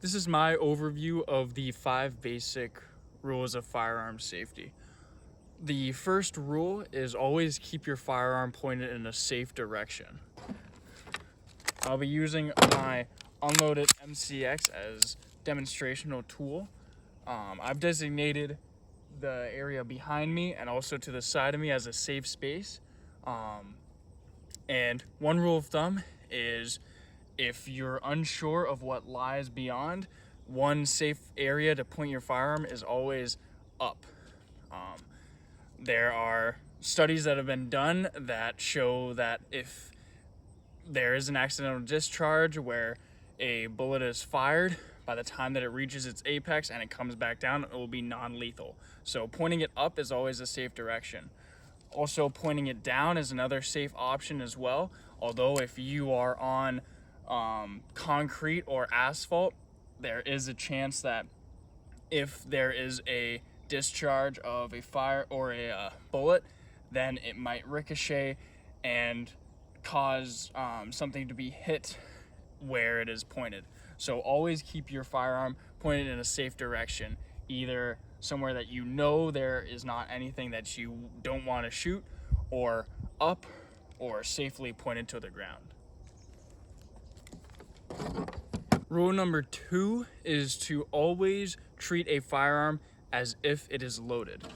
This is my overview of the 5 basic rules of firearm safety. The first rule is always keep your firearm pointed in a safe direction. I'll be using my unloaded MCX as demonstrational tool. I've designated the area behind me and also to the side of me as a safe space. And one rule of thumb is if you're unsure of what lies beyond, one safe area to point your firearm is always up. There are studies that have been done that show that if there is an accidental discharge where a bullet is fired, by the time that it reaches its apex and it comes back down, it will be non-lethal. So pointing it up is always a safe direction. Also, pointing it down is another safe option as well. Although if you are on concrete or asphalt, there is a chance that if there is a discharge of a fire or a bullet, then it might ricochet and cause something to be hit where it is pointed. So always keep your firearm pointed in a safe direction, either somewhere that you know there is not anything that you don't want to shoot, or up, or safely pointed to the ground. Rule number 2 is to always treat a firearm as if it is loaded.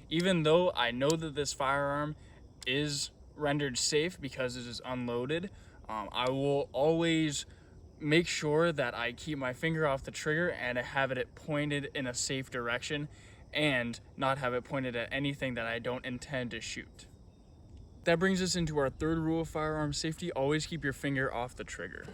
Even though I know that this firearm is rendered safe because it is unloaded, I will always make sure that I keep my finger off the trigger and have it pointed in a safe direction and not have it pointed at anything that I don't intend to shoot. That brings us into our third rule of firearm safety: always keep your finger off the trigger.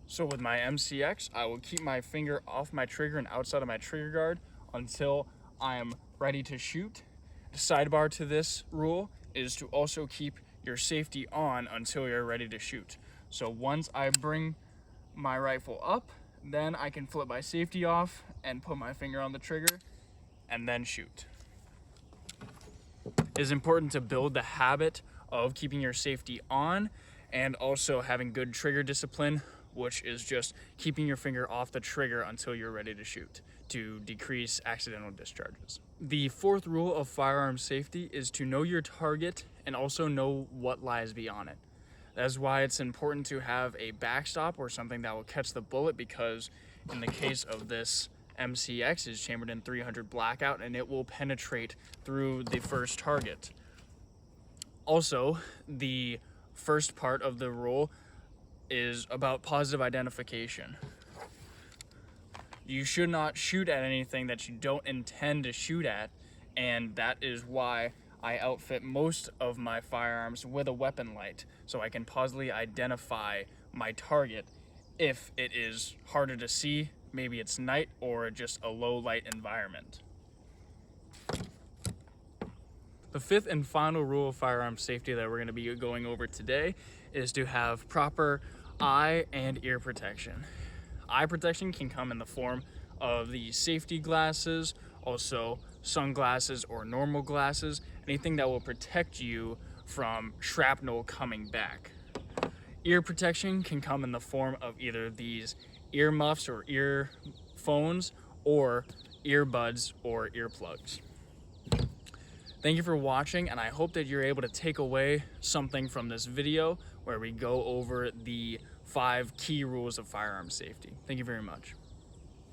So with my MCX, I will keep my finger off my trigger and outside of my trigger guard until I am ready to shoot. The sidebar to this rule is to also keep your safety on until you're ready to shoot. So once I bring my rifle up, then I can flip my safety off and put my finger on the trigger and then shoot. It is important to build the habit of keeping your safety on and also having good trigger discipline, which is just keeping your finger off the trigger until you're ready to shoot to decrease accidental discharges. The fourth rule of firearm safety is to know your target and also know what lies beyond it. That's why it's important to have a backstop or something that will catch the bullet, because in the case of this MCX, is chambered in 300 blackout and it will penetrate through the first target. Also, the first part of the rule is about positive identification. You should not shoot at anything that you don't intend to shoot at, and that is why I outfit most of my firearms with a weapon light, so I can positively identify my target if it is harder to see, maybe it's night or just a low light environment. The fifth and final rule of firearm safety that we're going to be going over today is to have proper eye and ear protection. Eye protection can come in the form of the safety glasses, also sunglasses or normal glasses, anything that will protect you from shrapnel coming back. Ear protection can come in the form of either these ear muffs or earphones or earbuds or earplugs. Thank you for watching, and I hope that you're able to take away something from this video where we go over the 5 key rules of firearm safety. Thank you very much.